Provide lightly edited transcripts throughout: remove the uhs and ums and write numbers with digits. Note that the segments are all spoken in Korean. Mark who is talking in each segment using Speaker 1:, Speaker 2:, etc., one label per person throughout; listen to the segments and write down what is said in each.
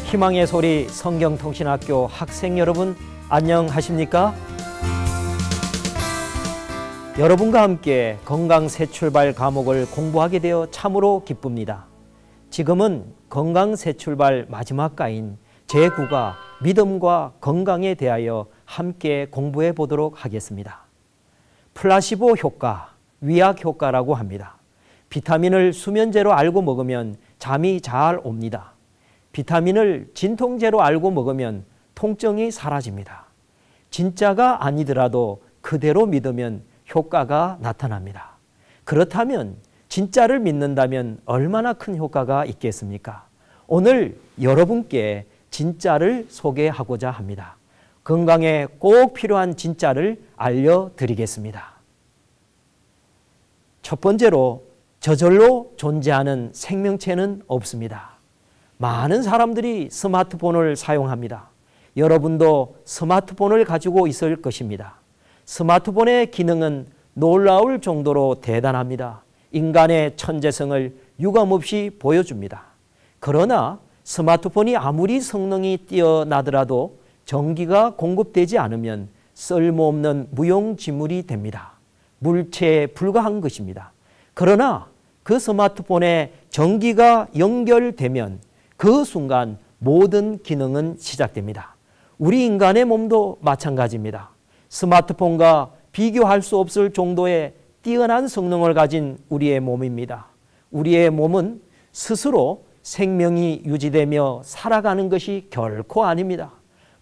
Speaker 1: 희망의 소리 성경통신학교 학생 여러분, 안녕하십니까? 여러분과 함께 건강 새 출발 과목을 공부하게 되어 참으로 기쁩니다. 지금은 건강 새 출발 마지막 과인 제9과 믿음과 건강에 대하여 함께 공부해 보도록 하겠습니다. 플라시보 효과, 위약 효과라고 합니다. 비타민을 수면제로 알고 먹으면 잠이 잘 옵니다. 비타민을 진통제로 알고 먹으면 통증이 사라집니다. 진짜가 아니더라도 그대로 믿으면 효과가 나타납니다. 그렇다면 진짜를 믿는다면 얼마나 큰 효과가 있겠습니까? 오늘 여러분께 진짜를 소개하고자 합니다. 건강에 꼭 필요한 진짜를 알려드리겠습니다. 첫 번째로, 저절로 존재하는 생명체는 없습니다. 많은 사람들이 스마트폰을 사용합니다. 여러분도 스마트폰을 가지고 있을 것입니다. 스마트폰의 기능은 놀라울 정도로 대단합니다. 인간의 천재성을 유감없이 보여줍니다. 그러나 스마트폰이 아무리 성능이 뛰어나더라도 전기가 공급되지 않으면 쓸모없는 무용지물이 됩니다. 물체에 불과한 것입니다. 그러나 그 스마트폰에 전기가 연결되면 그 순간 모든 기능은 시작됩니다. 우리 인간의 몸도 마찬가지입니다. 스마트폰과 비교할 수 없을 정도의 뛰어난 성능을 가진 우리의 몸입니다. 우리의 몸은 스스로 생명이 유지되며 살아가는 것이 결코 아닙니다.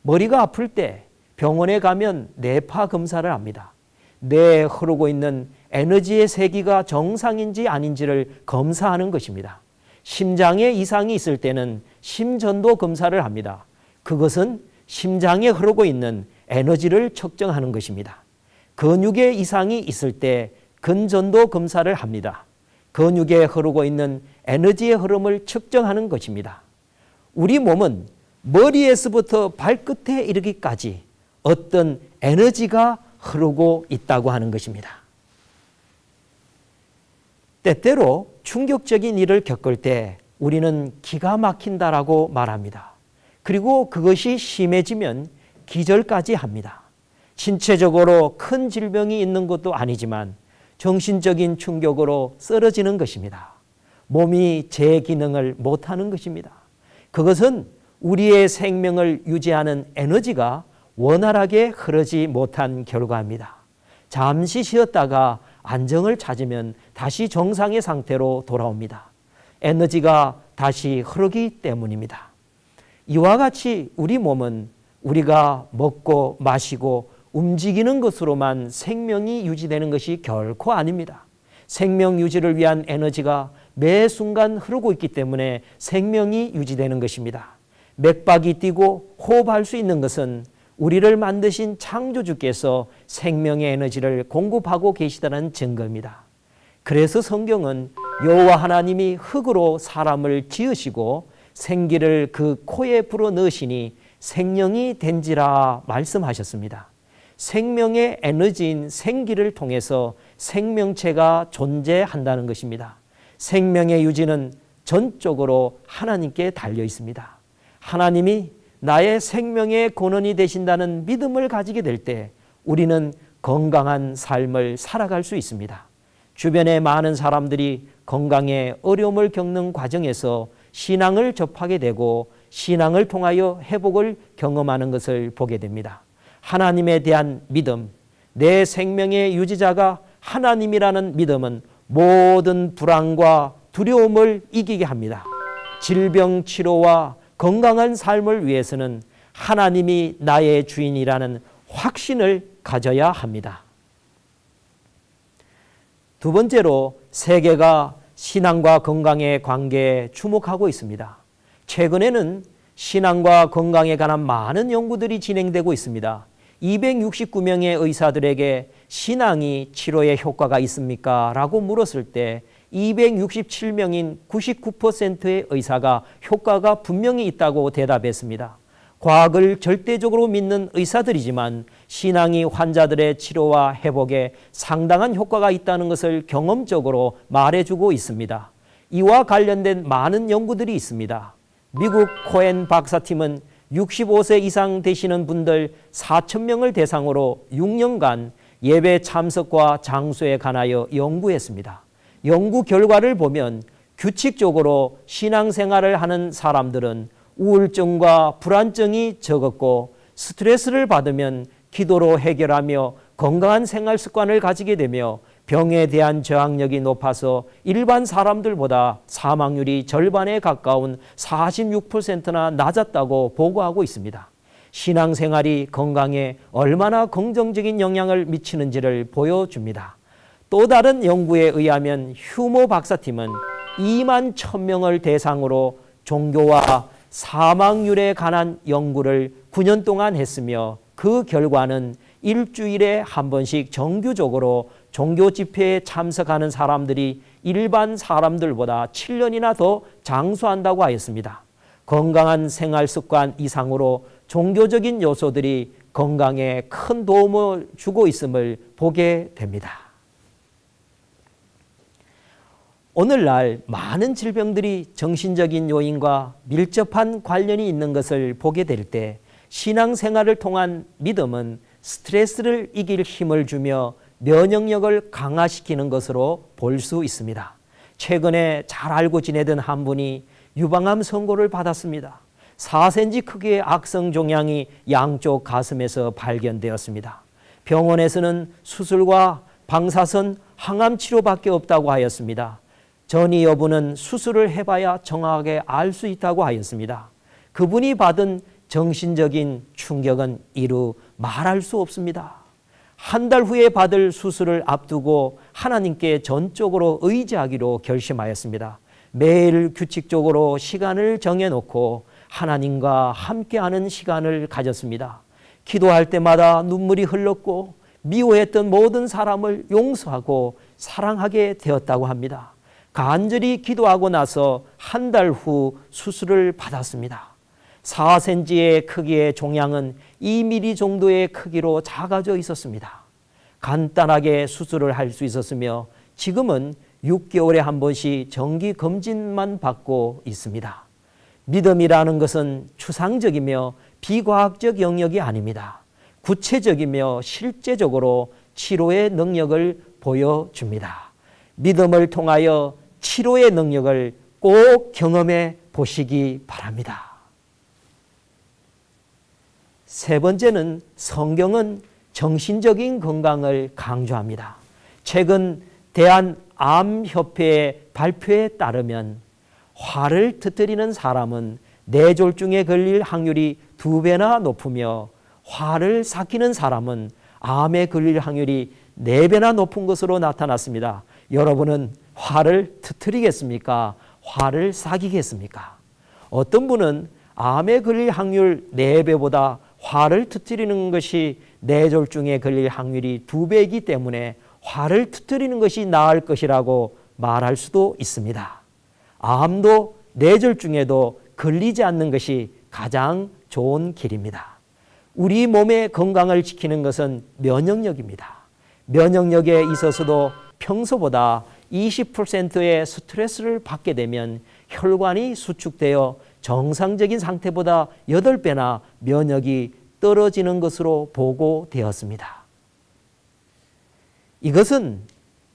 Speaker 1: 머리가 아플 때 병원에 가면 뇌파 검사를 합니다. 뇌에 흐르고 있는 에너지의 세기가 정상인지 아닌지를 검사하는 것입니다. 심장에 이상이 있을 때는 심전도 검사를 합니다. 그것은 심장에 흐르고 있는 에너지를 측정하는 것입니다. 근육에 이상이 있을 때 근전도 검사를 합니다. 근육에 흐르고 있는 에너지의 흐름을 측정하는 것입니다. 우리 몸은 머리에서부터 발끝에 이르기까지 어떤 에너지가 흐르고 있다고 하는 것입니다. 때때로 충격적인 일을 겪을 때 우리는 기가 막힌다라고 말합니다. 그리고 그것이 심해지면 기절까지 합니다. 신체적으로 큰 질병이 있는 것도 아니지만 정신적인 충격으로 쓰러지는 것입니다. 몸이 제 기능을 못하는 것입니다. 그것은 우리의 생명을 유지하는 에너지가 원활하게 흐르지 못한 결과입니다. 잠시 쉬었다가 안정을 찾으면 다시 정상의 상태로 돌아옵니다. 에너지가 다시 흐르기 때문입니다. 이와 같이 우리 몸은 우리가 먹고 마시고 움직이는 것으로만 생명이 유지되는 것이 결코 아닙니다. 생명 유지를 위한 에너지가 매 순간 흐르고 있기 때문에 생명이 유지되는 것입니다. 맥박이 뛰고 호흡할 수 있는 것은 우리를 만드신 창조주께서 생명의 에너지를 공급하고 계시다는 증거입니다. 그래서 성경은 여호와 하나님이 흙으로 사람을 지으시고 생기를 그 코에 불어 넣으시니 생명이 된지라 말씀하셨습니다. 생명의 에너지인 생기를 통해서 생명체가 존재한다는 것입니다. 생명의 유지는 전적으로 하나님께 달려 있습니다. 하나님이 나의 생명의 근원이 되신다는 믿음을 가지게 될 때 우리는 건강한 삶을 살아갈 수 있습니다. 주변의 많은 사람들이 건강에 어려움을 겪는 과정에서 신앙을 접하게 되고 신앙을 통하여 회복을 경험하는 것을 보게 됩니다. 하나님에 대한 믿음, 내 생명의 유지자가 하나님이라는 믿음은 모든 불안과 두려움을 이기게 합니다. 질병 치료와 건강한 삶을 위해서는 하나님이 나의 주인이라는 확신을 가져야 합니다. 두 번째로, 세계가 신앙과 건강의 관계에 주목하고 있습니다. 최근에는 신앙과 건강에 관한 많은 연구들이 진행되고 있습니다. 269명의 의사들에게 신앙이 치료에 효과가 있습니까? 라고 물었을 때 267명인 99%의 의사가 효과가 분명히 있다고 대답했습니다. 과학을 절대적으로 믿는 의사들이지만 신앙이 환자들의 치료와 회복에 상당한 효과가 있다는 것을 경험적으로 말해주고 있습니다. 이와 관련된 많은 연구들이 있습니다. 미국 코엔 박사팀은 65세 이상 되시는 분들 4,000명을 대상으로 6년간 예배 참석과 장소에 관하여 연구했습니다. 연구 결과를 보면 규칙적으로 신앙생활을 하는 사람들은 우울증과 불안증이 적었고 스트레스를 받으면 기도로 해결하며 건강한 생활 습관을 가지게 되며 병에 대한 저항력이 높아서 일반 사람들보다 사망률이 절반에 가까운 46%나 낮았다고 보고하고 있습니다. 신앙생활이 건강에 얼마나 긍정적인 영향을 미치는지를 보여줍니다. 또 다른 연구에 의하면 휴모 박사팀은 2만 1,000명을 대상으로 종교와 사망률에 관한 연구를 9년 동안 했으며 그 결과는 일주일에 한 번씩 정규적으로 종교 집회에 참석하는 사람들이 일반 사람들보다 7년이나 더 장수한다고 하였습니다. 건강한 생활 습관 이상으로 종교적인 요소들이 건강에 큰 도움을 주고 있음을 보게 됩니다. 오늘날 많은 질병들이 정신적인 요인과 밀접한 관련이 있는 것을 보게 될 때 신앙생활을 통한 믿음은 스트레스를 이길 힘을 주며 면역력을 강화시키는 것으로 볼 수 있습니다. 최근에 잘 알고 지내던 한 분이 유방암 선고를 받았습니다. 4cm 크기의 악성 종양이 양쪽 가슴에서 발견되었습니다. 병원에서는 수술과 방사선, 항암 치료밖에 없다고 하였습니다. 전이 여부는 수술을 해봐야 정확하게 알 수 있다고 하였습니다. 그분이 받은 정신적인 충격은 이루 말할 수 없습니다. 한 달 후에 받을 수술을 앞두고 하나님께 전적으로 의지하기로 결심하였습니다. 매일 규칙적으로 시간을 정해놓고 하나님과 함께하는 시간을 가졌습니다. 기도할 때마다 눈물이 흘렀고 미워했던 모든 사람을 용서하고 사랑하게 되었다고 합니다. 간절히 기도하고 나서 한 달 후 수술을 받았습니다. 4cm의 크기의 종양은 2mm 정도의 크기로 작아져 있었습니다. 간단하게 수술을 할 수 있었으며 지금은 6개월에 한 번씩 정기 검진만 받고 있습니다. 믿음이라는 것은 추상적이며 비과학적 영역이 아닙니다. 구체적이며 실제적으로 치료의 능력을 보여줍니다. 믿음을 통하여 치료의 능력을 꼭 경험해 보시기 바랍니다. 세 번째는 성경은 정신적인 건강을 강조합니다. 최근 대한암협회의 발표에 따르면 화를 터뜨리는 사람은 뇌졸중에 걸릴 확률이 2배나 높으며 화를 삭히는 사람은 암에 걸릴 확률이 4배나 높은 것으로 나타났습니다. 여러분은 화를 터뜨리겠습니까? 화를 삭이겠습니까? 어떤 분은 암에 걸릴 확률 4배보다 화를 터뜨리는 것이 뇌졸중에 걸릴 확률이 2배이기 때문에 화를 터뜨리는 것이 나을 것이라고 말할 수도 있습니다. 암도 뇌졸중에도 걸리지 않는 것이 가장 좋은 길입니다. 우리 몸의 건강을 지키는 것은 면역력입니다. 면역력에 있어서도 평소보다 20%의 스트레스를 받게 되면 혈관이 수축되어 정상적인 상태보다 8배나 면역이 떨어지는 것으로 보고되었습니다. 이것은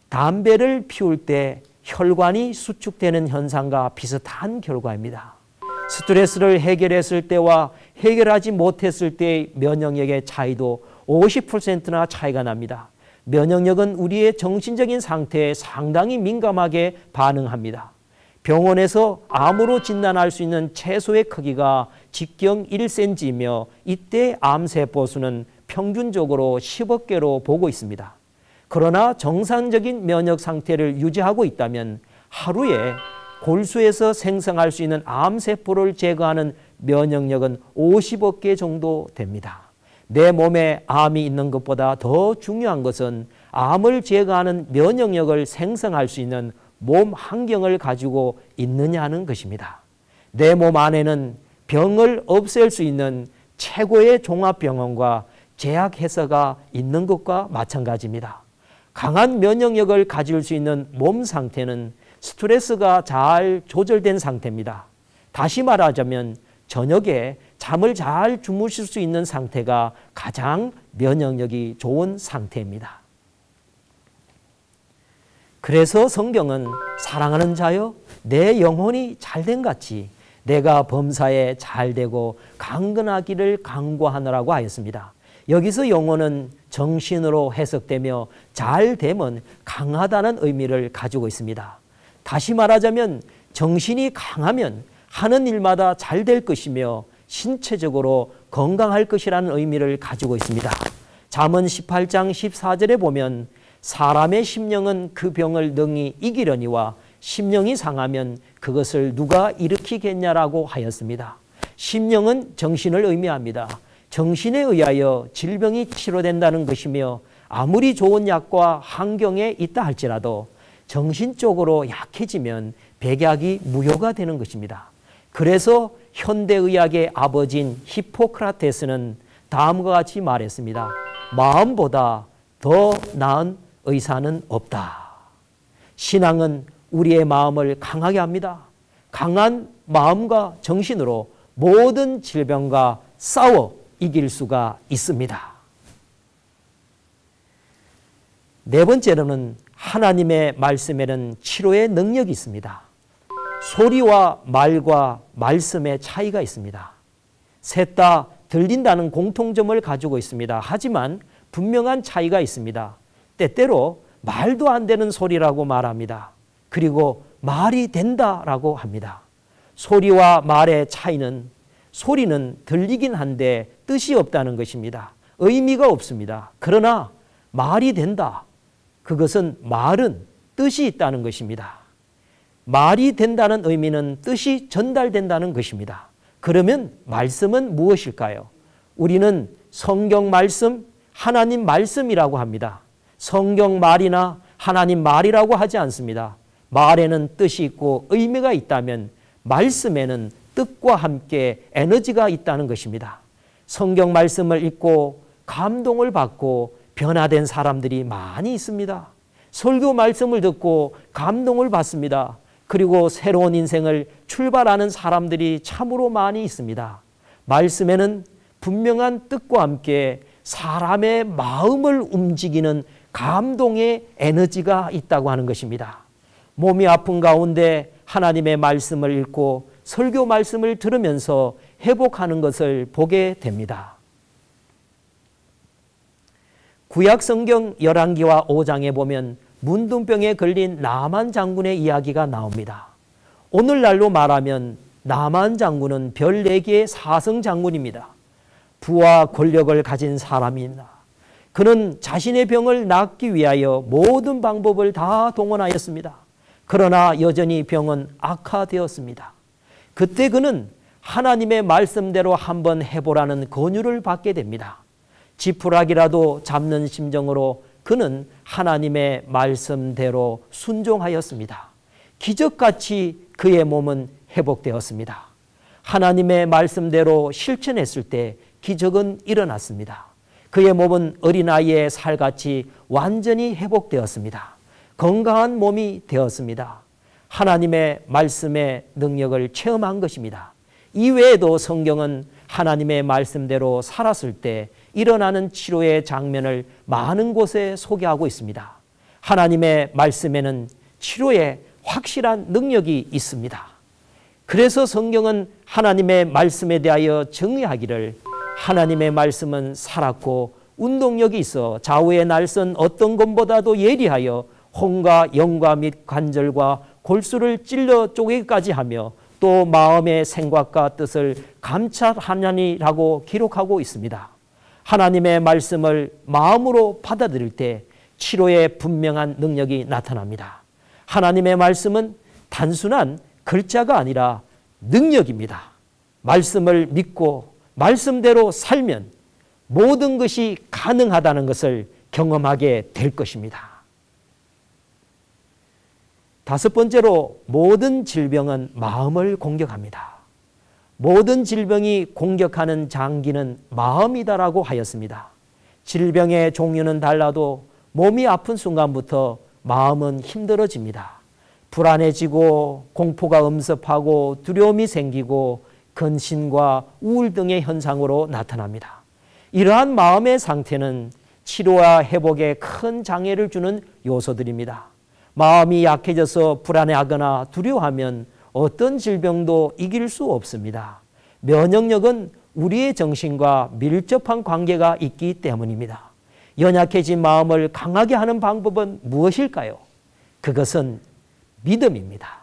Speaker 1: 담배를 피울 때 혈관이 수축되는 현상과 비슷한 결과입니다. 스트레스를 해결했을 때와 해결하지 못했을 때의 면역력의 차이도 50%나 차이가 납니다. 면역력은 우리의 정신적인 상태에 상당히 민감하게 반응합니다. 병원에서 암으로 진단할 수 있는 채소의 크기가 직경 1cm이며 이때 암세포 수는 평균적으로 10억 개로 보고 있습니다. 그러나 정상적인 면역 상태를 유지하고 있다면 하루에 골수에서 생성할 수 있는 암세포를 제거하는 면역력은 50억 개 정도 됩니다. 내 몸에 암이 있는 것보다 더 중요한 것은 암을 제거하는 면역력을 생성할 수 있는 몸 환경을 가지고 있느냐는 것입니다. 내 몸 안에는 병을 없앨 수 있는 최고의 종합병원과 제약회사가 있는 것과 마찬가지입니다. 강한 면역력을 가질 수 있는 몸 상태는 스트레스가 잘 조절된 상태입니다. 다시 말하자면 저녁에 잠을 잘 주무실 수 있는 상태가 가장 면역력이 좋은 상태입니다. 그래서 성경은 사랑하는 자여 내 영혼이 잘된 같이 내가 범사에 잘되고 강건하기를 간구하느라고 하였습니다. 여기서 영혼은 정신으로 해석되며 잘됨은 강하다는 의미를 가지고 있습니다. 다시 말하자면 정신이 강하면 하는 일마다 잘 될 것이며 신체적으로 건강할 것이라는 의미를 가지고 있습니다. 잠언 18장 14절에 보면 사람의 심령은 그 병을 능히 이기려니와 심령이 상하면 그것을 누가 일으키겠냐라고 하였습니다. 심령은 정신을 의미합니다. 정신에 의하여 질병이 치료된다는 것이며 아무리 좋은 약과 환경에 있다 할지라도 정신적으로 약해지면 백약이 무효가 되는 것입니다. 그래서 현대의학의 아버지인 히포크라테스는 다음과 같이 말했습니다. 마음보다 더 나은 의사는 없다. 신앙은 우리의 마음을 강하게 합니다. 강한 마음과 정신으로 모든 질병과 싸워 이길 수가 있습니다. 네 번째로는 하나님의 말씀에는 치료의 능력이 있습니다. 소리와 말과 말씀의 차이가 있습니다. 셋 다 들린다는 공통점을 가지고 있습니다. 하지만 분명한 차이가 있습니다. 때때로 말도 안 되는 소리라고 말합니다. 그리고 말이 된다라고 합니다. 소리와 말의 차이는 소리는 들리긴 한데 뜻이 없다는 것입니다. 의미가 없습니다. 그러나 말이 된다. 그것은 말은 뜻이 있다는 것입니다. 말이 된다는 의미는 뜻이 전달된다는 것입니다. 그러면 말씀은 무엇일까요? 우리는 성경 말씀, 하나님 말씀이라고 합니다. 성경 말이나 하나님 말이라고 하지 않습니다. 말에는 뜻이 있고 의미가 있다면 말씀에는 뜻과 함께 에너지가 있다는 것입니다. 성경 말씀을 읽고 감동을 받고 변화된 사람들이 많이 있습니다. 설교 말씀을 듣고 감동을 받습니다. 그리고 새로운 인생을 출발하는 사람들이 참으로 많이 있습니다. 말씀에는 분명한 뜻과 함께 사람의 마음을 움직이는 감동의 에너지가 있다고 하는 것입니다. 몸이 아픈 가운데 하나님의 말씀을 읽고 설교 말씀을 들으면서 회복하는 것을 보게 됩니다. 구약 성경 열왕기와 5장에 보면 문둥병에 걸린 나만 장군의 이야기가 나옵니다. 오늘날로 말하면 나만 장군은 별 4개의 사성 장군입니다. 부와 권력을 가진 사람입니다. 그는 자신의 병을 낫기 위하여 모든 방법을 다 동원하였습니다. 그러나 여전히 병은 악화되었습니다. 그때 그는 하나님의 말씀대로 한번 해보라는 권유를 받게 됩니다. 지푸라기라도 잡는 심정으로 그는 하나님의 말씀대로 순종하였습니다. 기적같이 그의 몸은 회복되었습니다. 하나님의 말씀대로 실천했을 때 기적은 일어났습니다. 그의 몸은 어린아이의 살같이 완전히 회복되었습니다. 건강한 몸이 되었습니다. 하나님의 말씀의 능력을 체험한 것입니다. 이외에도 성경은 하나님의 말씀대로 살았을 때 일어나는 치료의 장면을 많은 곳에 소개하고 있습니다. 하나님의 말씀에는 치료에 확실한 능력이 있습니다. 그래서 성경은 하나님의 말씀에 대하여 정의하기를 하나님의 말씀은 살았고 운동력이 있어 좌우의 날선 어떤 것보다도 예리하여 혼과 영과 및 관절과 골수를 찔러 쪼개기까지 하며 또 마음의 생각과 뜻을 감찰하느니라고 기록하고 있습니다. 하나님의 말씀을 마음으로 받아들일 때 치료의 분명한 능력이 나타납니다. 하나님의 말씀은 단순한 글자가 아니라 능력입니다. 말씀을 믿고 말씀대로 살면 모든 것이 가능하다는 것을 경험하게 될 것입니다. 5번째로 모든 질병은 마음을 공격합니다. 모든 질병이 공격하는 장기는 마음이다라고 하였습니다. 질병의 종류는 달라도 몸이 아픈 순간부터 마음은 힘들어집니다. 불안해지고 공포가 엄습하고 두려움이 생기고 근심과 우울 등의 현상으로 나타납니다. 이러한 마음의 상태는 치료와 회복에 큰 장애를 주는 요소들입니다. 마음이 약해져서 불안해하거나 두려워하면 어떤 질병도 이길 수 없습니다. 면역력은 우리의 정신과 밀접한 관계가 있기 때문입니다. 연약해진 마음을 강하게 하는 방법은 무엇일까요? 그것은 믿음입니다.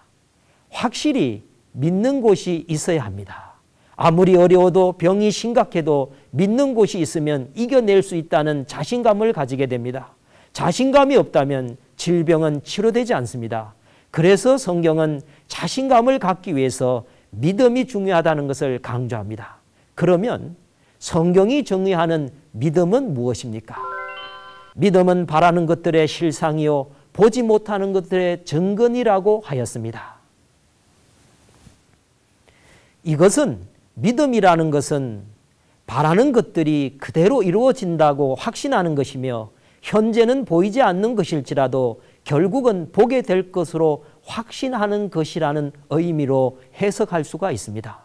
Speaker 1: 확실히 믿는 곳이 있어야 합니다. 아무리 어려워도 병이 심각해도 믿는 곳이 있으면 이겨낼 수 있다는 자신감을 가지게 됩니다. 자신감이 없다면 질병은 치료되지 않습니다. 그래서 성경은 자신감을 갖기 위해서 믿음이 중요하다는 것을 강조합니다. 그러면 성경이 정의하는 믿음은 무엇입니까? 믿음은 바라는 것들의 실상이요 보지 못하는 것들의 증거니라고 하였습니다. 이것은 믿음이라는 것은 바라는 것들이 그대로 이루어진다고 확신하는 것이며 현재는 보이지 않는 것일지라도 결국은 보게 될 것으로 확신하는 것이라는 의미로 해석할 수가 있습니다.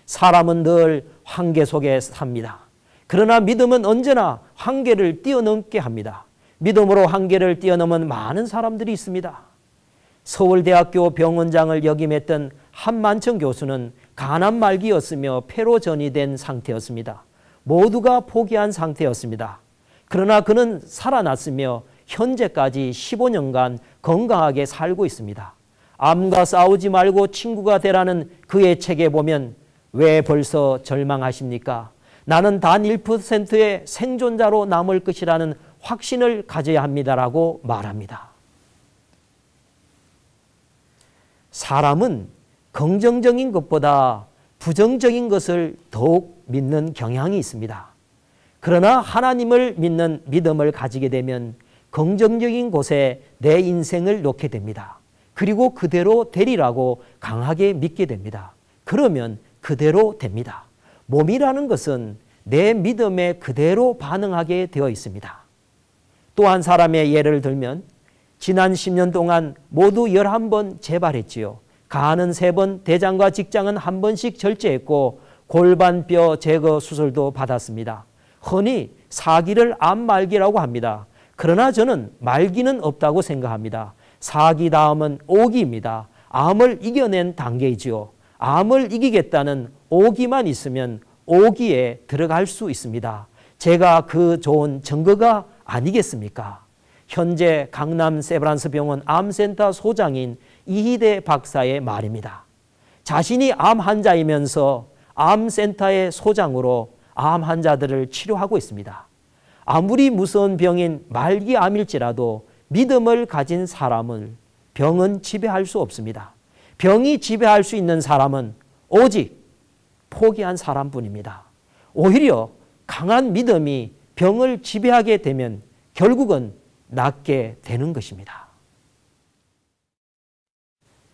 Speaker 1: 사람은 늘 한계 속에 삽니다. 그러나 믿음은 언제나 한계를 뛰어넘게 합니다. 믿음으로 한계를 뛰어넘은 많은 사람들이 있습니다. 서울대학교 병원장을 역임했던 한만청 교수는 간암 말기였으며 폐로 전이된 상태였습니다. 모두가 포기한 상태였습니다. 그러나 그는 살아났으며 현재까지 15년간 건강하게 살고 있습니다. 암과 싸우지 말고 친구가 되라는 그의 책에 보면 왜 벌써 절망하십니까? 나는 단 1%의 생존자로 남을 것이라는 확신을 가져야 합니다라고 말합니다. 사람은 긍정적인 것보다 부정적인 것을 더욱 믿는 경향이 있습니다. 그러나 하나님을 믿는 믿음을 가지게 되면 긍정적인 곳에 내 인생을 놓게 됩니다. 그리고 그대로 되리라고 강하게 믿게 됩니다. 그러면 그대로 됩니다. 몸이라는 것은 내 믿음에 그대로 반응하게 되어 있습니다. 또 한 사람의 예를 들면 지난 10년 동안 모두 11번 재발했지요. 간은 3번, 대장과 직장은 1번씩 절제했고 골반뼈 제거 수술도 받았습니다. 흔히 사기를 암 말기라고 합니다. 그러나 저는 말기는 없다고 생각합니다. 사기 다음은 오기입니다. 암을 이겨낸 단계이지요. 암을 이기겠다는 오기만 있으면 오기에 들어갈 수 있습니다. 제가 그 좋은 증거가 아니겠습니까? 현재 강남 세브란스 병원 암센터 소장인 이희대 박사의 말입니다. 자신이 암 환자이면서 암센터의 소장으로 암 환자들을 치료하고 있습니다. 아무리 무서운 병인 말기암일지라도 믿음을 가진 사람을 병은 지배할 수 없습니다. 병이 지배할 수 있는 사람은 오직 포기한 사람뿐입니다. 오히려 강한 믿음이 병을 지배하게 되면 결국은 낫게 되는 것입니다.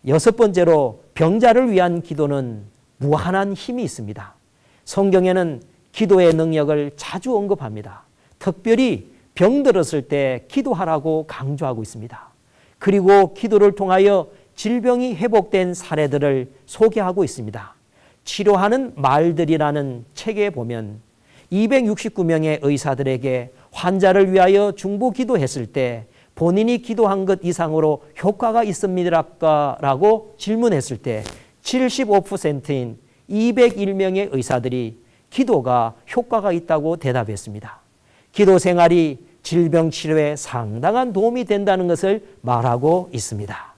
Speaker 1: 6번째로 병자를 위한 기도는 무한한 힘이 있습니다. 성경에는 기도의 능력을 자주 언급합니다. 특별히 병들었을 때 기도하라고 강조하고 있습니다. 그리고 기도를 통하여 질병이 회복된 사례들을 소개하고 있습니다. 치료하는 말들이라는 책에 보면 269명의 의사들에게 환자를 위하여 중보 기도했을 때 본인이 기도한 것 이상으로 효과가 있습니다라고 질문했을 때 75%인 201명의 의사들이 기도가 효과가 있다고 대답했습니다. 기도 생활이 질병 치료에 상당한 도움이 된다는 것을 말하고 있습니다.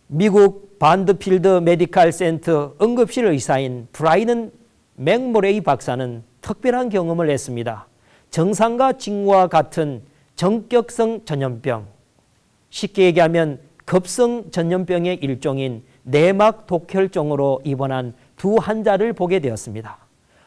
Speaker 1: 미국 반드필드 메디컬 센터 응급실 의사인 브라이언 맥모레이 박사는 특별한 경험을 했습니다. 정상과 징후와 같은 정격성 전염병, 쉽게 얘기하면 급성 전염병의 일종인 내막 독혈종으로 입원한 두 환자를 보게 되었습니다.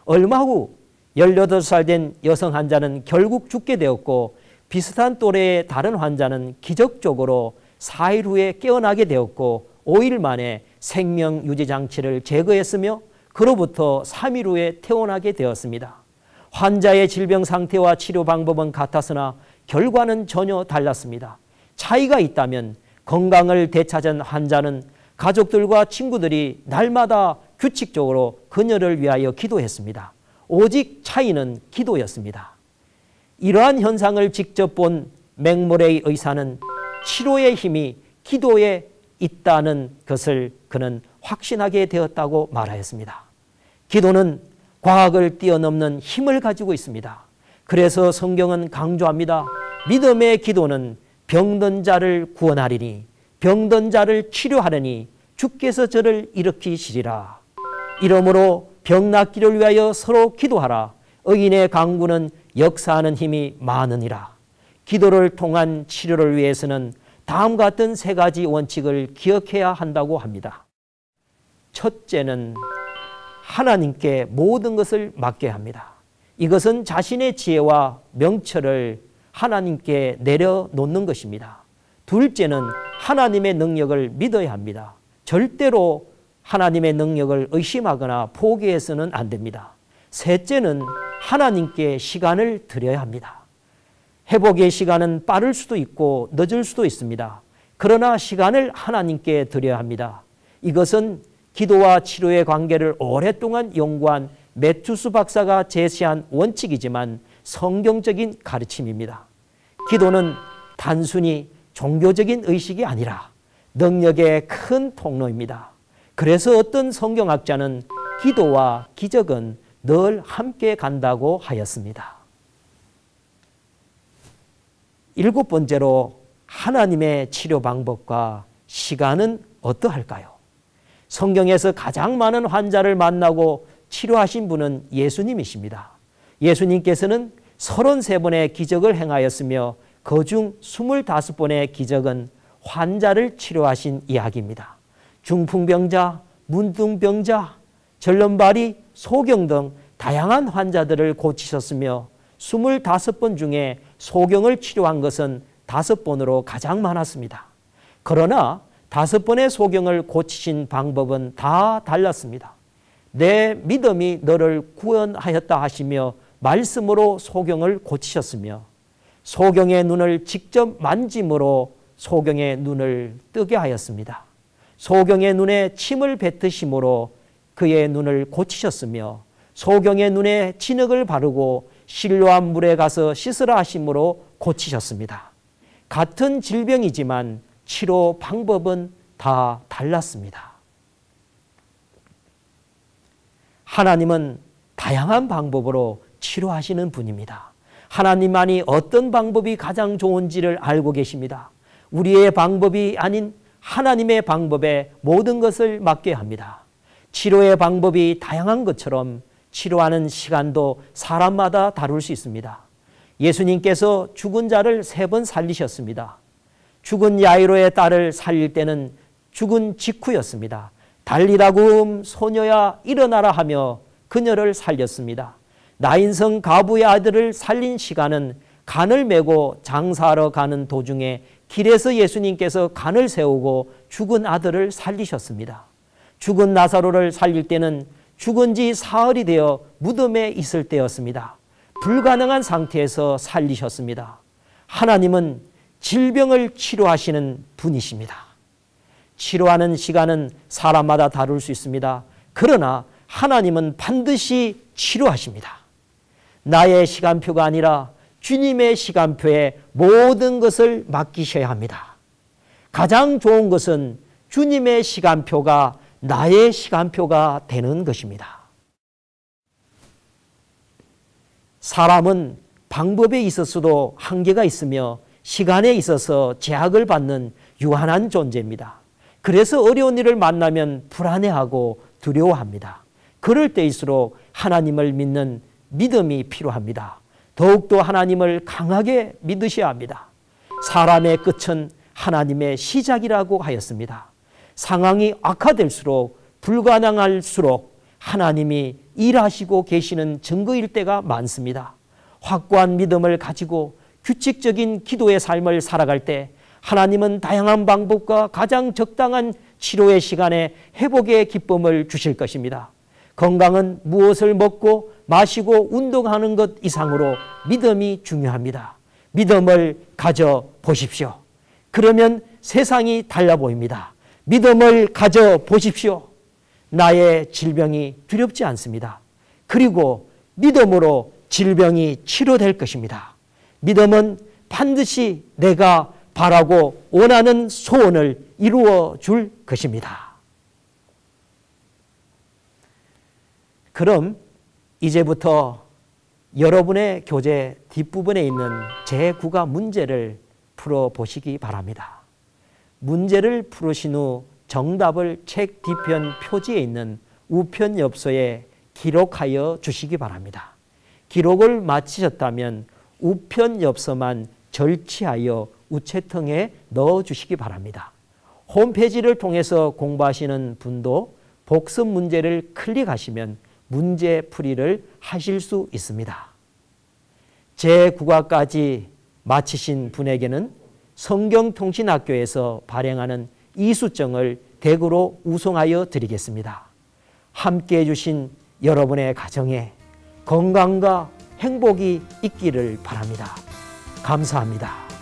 Speaker 1: 얼마 후 18살 된 여성 환자는 결국 죽게 되었고 비슷한 또래의 다른 환자는 기적적으로 4일 후에 깨어나게 되었고 5일 만에 생명유지장치를 제거했으며 그로부터 3일 후에 퇴원하게 되었습니다. 환자의 질병 상태와 치료 방법은 같았으나 결과는 전혀 달랐습니다. 차이가 있다면 건강을 되찾은 환자는 가족들과 친구들이 날마다 규칙적으로 그녀를 위하여 기도했습니다. 오직 차이는 기도였습니다. 이러한 현상을 직접 본 맥모레이 의사는 치료의 힘이 기도에 있다는 것을 그는 확신하게 되었다고 말하였습니다. 기도는 과학을 뛰어넘는 힘을 가지고 있습니다. 그래서 성경은 강조합니다. 믿음의 기도는 병든 자를 구원하리니 병든 자를 치료하리니 주께서 저를 일으키시리라. 이러므로 병 낫기를 위하여 서로 기도하라. 의인의 강구는 역사하는 힘이 많으니라. 기도를 통한 치료를 위해서는 다음과 같은 세 가지 원칙을 기억해야 한다고 합니다. 첫째는 하나님께 모든 것을 맡겨야 합니다. 이것은 자신의 지혜와 명철을 하나님께 내려놓는 것입니다. 둘째는 하나님의 능력을 믿어야 합니다. 절대로 하나님의 능력을 의심하거나 포기해서는 안 됩니다. 셋째는 하나님께 시간을 드려야 합니다. 회복의 시간은 빠를 수도 있고 늦을 수도 있습니다. 그러나 시간을 하나님께 드려야 합니다. 이것은 기도와 치료의 관계를 오랫동안 연구한 매튜스 박사가 제시한 원칙이지만 성경적인 가르침입니다. 기도는 단순히 종교적인 의식이 아니라 능력의 큰 통로입니다. 그래서 어떤 성경학자는 기도와 기적은 늘 함께 간다고 하였습니다. 일곱 번째로 하나님의 치료 방법과 시간은 어떠할까요? 성경에서 가장 많은 환자를 만나고 치료하신 분은 예수님이십니다. 예수님께서는 33번의 기적을 행하였으며 그중 25번의 기적은 환자를 치료하신 이야기입니다. 중풍병자, 문둥병자, 절름발이, 소경 등 다양한 환자들을 고치셨으며 25번 중에 소경을 치료한 것은 5번으로 가장 많았습니다. 그러나 5번의 소경을 고치신 방법은 다 달랐습니다. 내 믿음이 너를 구원하였다 하시며 말씀으로 소경을 고치셨으며 소경의 눈을 직접 만짐으로 소경의 눈을 뜨게 하였습니다. 소경의 눈에 침을 뱉으심으로 그의 눈을 고치셨으며 소경의 눈에 진흙을 바르고 실로암 물에 가서 씻으라 하심으로 고치셨습니다. 같은 질병이지만 치료 방법은 다 달랐습니다. 하나님은 다양한 방법으로 치료하시는 분입니다. 하나님만이 어떤 방법이 가장 좋은지를 알고 계십니다. 우리의 방법이 아닌 하나님의 방법에 모든 것을 맡겨야 합니다. 치료의 방법이 다양한 것처럼 치료하는 시간도 사람마다 다를 수 있습니다. 예수님께서 죽은 자를 3번 살리셨습니다. 죽은 야이로의 딸을 살릴 때는 죽은 직후였습니다. 달리라굼 소녀야 일어나라 하며 그녀를 살렸습니다. 나인성 가부의 아들을 살린 시간은 간을 메고 장사하러 가는 도중에 길에서 예수님께서 간을 세우고 죽은 아들을 살리셨습니다. 죽은 나사로를 살릴 때는 죽은 지 사흘이 되어 무덤에 있을 때였습니다. 불가능한 상태에서 살리셨습니다. 하나님은 질병을 치료하시는 분이십니다. 치료하는 시간은 사람마다 다를 수 있습니다. 그러나 하나님은 반드시 치료하십니다. 나의 시간표가 아니라 주님의 시간표에 모든 것을 맡기셔야 합니다. 가장 좋은 것은 주님의 시간표가 나의 시간표가 되는 것입니다. 사람은 방법에 있어서도 한계가 있으며 시간에 있어서 제약을 받는 유한한 존재입니다. 그래서 어려운 일을 만나면 불안해하고 두려워합니다. 그럴 때일수록 하나님을 믿는 믿음이 필요합니다. 더욱더 하나님을 강하게 믿으셔야 합니다. 사람의 끝은 하나님의 시작이라고 하였습니다. 상황이 악화될수록 불가능할수록 하나님이 일하시고 계시는 증거일 때가 많습니다. 확고한 믿음을 가지고 규칙적인 기도의 삶을 살아갈 때 하나님은 다양한 방법과 가장 적당한 치료의 시간에 회복의 기쁨을 주실 것입니다. 건강은 무엇을 먹고 마시고 운동하는 것 이상으로 믿음이 중요합니다. 믿음을 가져 보십시오. 그러면 세상이 달라 보입니다. 믿음을 가져 보십시오. 나의 질병이 두렵지 않습니다. 그리고 믿음으로 질병이 치료될 것입니다. 믿음은 반드시 내가 바라고 원하는 소원을 이루어 줄 것입니다. 그럼 이제부터 여러분의 교재 뒷부분에 있는 제9가 문제를 풀어보시기 바랍니다. 문제를 풀으신 후 정답을 책 뒤편 표지에 있는 우편 엽서에 기록하여 주시기 바랍니다. 기록을 마치셨다면 우편 엽서만 절취하여 우체통에 넣어 주시기 바랍니다. 홈페이지를 통해서 공부하시는 분도 복습 문제를 클릭하시면 문제 풀이를 하실 수 있습니다. 제9과까지 마치신 분에게는 성경통신학교에서 발행하는 이수증을 댁으로 우송하여 드리겠습니다. 함께해 주신 여러분의 가정에 건강과 행복이 있기를 바랍니다. 감사합니다.